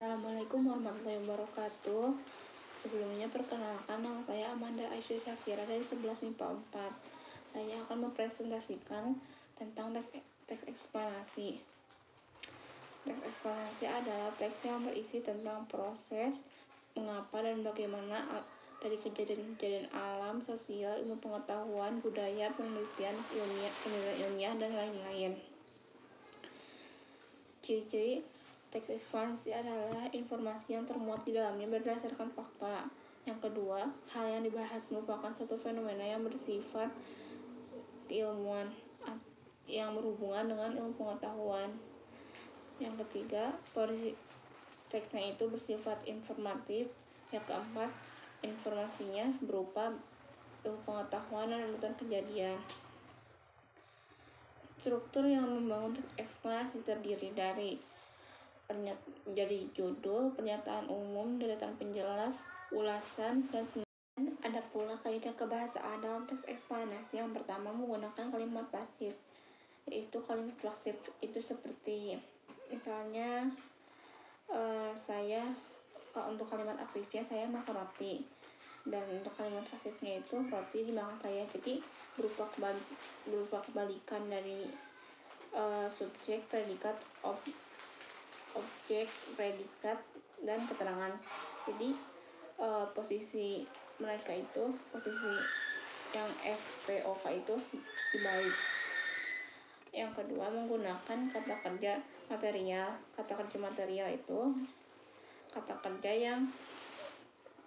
Assalamualaikum warahmatullahi wabarakatuh. Sebelumnya perkenalkan, nama saya Amanda Aisyah Syafira dari 11 MIPA 4. Saya akan mempresentasikan tentang teks eksplanasi. Teks eksplanasi adalah teks yang berisi tentang proses, mengapa dan bagaimana dari kejadian-kejadian alam, sosial, ilmu pengetahuan, budaya, penelitian ilmiah, dan lain-lain. Ciri-ciri teks eksplanasi adalah informasi yang termuat di dalamnya berdasarkan fakta. Yang kedua, hal yang dibahas merupakan suatu fenomena yang bersifat keilmuan yang berhubungan dengan ilmu pengetahuan. Yang ketiga, teksnya itu bersifat informatif. Yang keempat, informasinya berupa ilmu pengetahuan dan runutan kejadian. Struktur yang membangun teks eksplanasi terdiri dari judul, pernyataan umum, deretan penjelas, ulasan, dan penelitian. Ada pula kaidah kebahasaan dalam teks eksplanasi. Yang pertama, menggunakan kalimat pasif, yaitu kalimat pasif itu seperti misalnya untuk kalimat aktifnya saya makan roti, dan untuk kalimat pasifnya itu roti dimakan saya. Jadi berupa kebalikan dari subjek, predikat, objek, predikat, dan keterangan. Jadi posisi mereka itu, posisi yang SPOK itu dibalik. Yang kedua, menggunakan kata kerja material. Kata kerja material itu kata kerja yang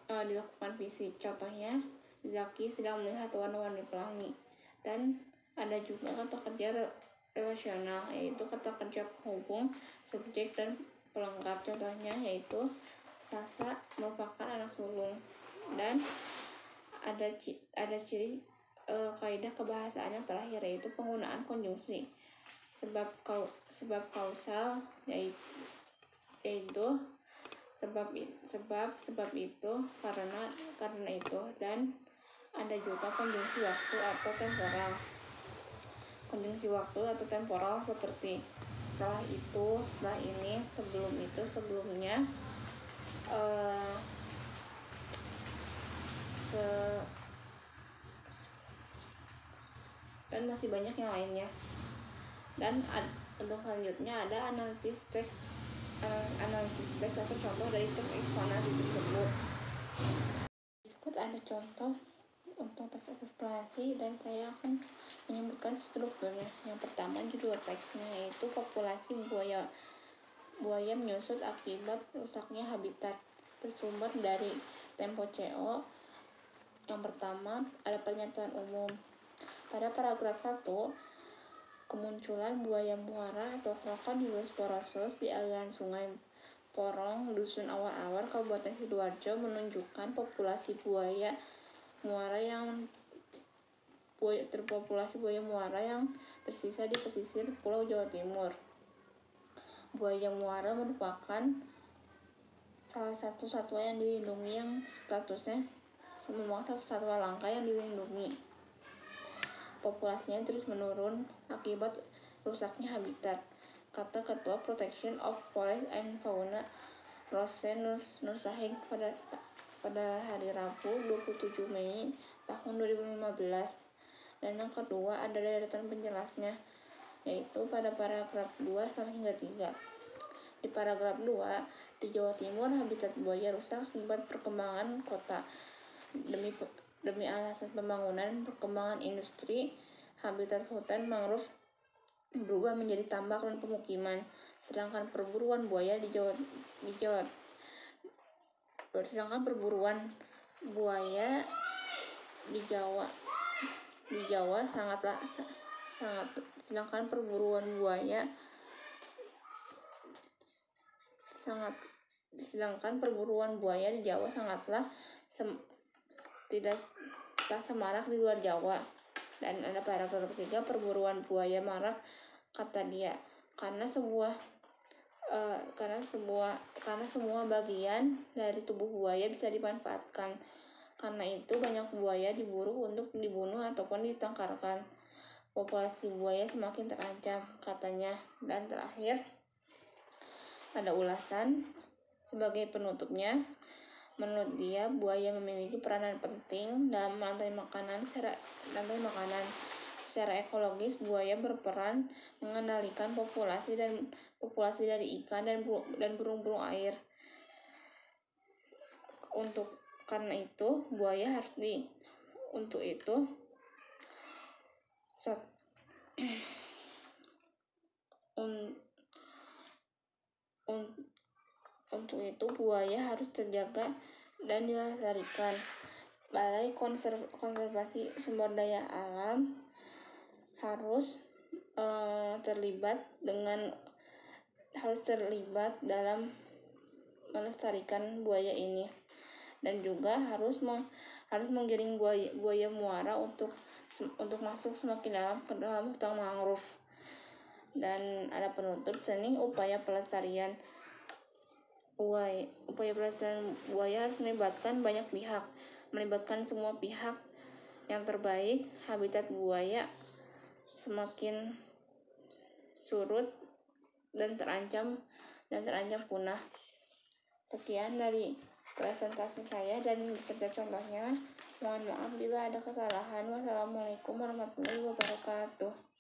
dilakukan fisik. Contohnya, Zaki sedang melihat warna-warni pelangi. Dan ada juga kata kerja relasional, yaitu kata kerja penghubung subjek dan pelengkap. Contohnya yaitu Sasa merupakan anak sulung. Dan ada ciri kaidah kebahasaan yang terakhir, yaitu penggunaan konjungsi sebab kausal, yaitu sebab itu karena itu. Dan ada juga konjungsi waktu atau temporal. Konjungsi waktu atau temporal seperti setelah itu, setelah ini, sebelum itu, sebelumnya, dan masih banyak yang lainnya. Dan untuk selanjutnya ada analisis teks atau contoh dari teks eksplanasi tersebut. Berikut ada contoh untuk teks eksplanasi, dan saya akan menyebutkan strukturnya. Yang pertama, judul teksnya yaitu populasi buaya menyusut akibat rusaknya habitat, bersumber dari Tempo CO. Yang pertama, ada pernyataan umum. Pada paragraf 1, kemunculan buaya muara atau Crocodylus porosus di aliran sungai Porong, Dusun Awar-Awar, Kabupaten Sidoarjo menunjukkan populasi buaya muara yang bersisa di pesisir Pulau Jawa Timur. Buaya muara merupakan salah satu satwa yang dilindungi yang statusnya merupakan satu satwa langka yang dilindungi. Populasinya terus menurun akibat rusaknya habitat, kata Ketua Protection of Forest and Fauna Rose Nur Sahid pada hari Rabu 27 Mei tahun 2015. Dan yang kedua ada deretan penjelasnya, yaitu pada paragraf 2 sampai hingga 3. Di paragraf 2, di Jawa Timur habitat buaya rusak akibat perkembangan kota. Demi alasan pembangunan perkembangan industri, habitat hutan mangrove berubah menjadi tambak dan pemukiman. Sedangkan perburuan buaya di Jawa sangatlah tidak semarak di luar Jawa. Dan ada paragraf 3, perburuan buaya marak, kata dia, karena semua bagian dari tubuh buaya bisa dimanfaatkan. Karena itu banyak buaya diburu untuk dibunuh ataupun ditangkarkan. Populasi buaya semakin terancam, katanya. Dan terakhir ada ulasan Sebagai penutupnya, menurut dia, buaya memiliki peranan penting dalam rantai makanan. Secara ekologis, buaya berperan mengendalikan populasi dari ikan dan burung-burung air. Karena itu, buaya harus untuk itu buaya harus terjaga dan dilestarikan. Balai Konservasi Sumber Daya Alam harus terlibat dalam melestarikan buaya ini, dan juga harus menggiring buaya muara untuk masuk semakin dalam ke dalam hutan mangrove. Dan ada penutup seni upaya pelestarian buaya harus melibatkan semua pihak yang terbaik. Habitat buaya semakin surut dan terancam punah. Sekian dari presentasi saya dan beserta contohnya. Mohon maaf bila ada kesalahan. Wassalamualaikum warahmatullahi wabarakatuh.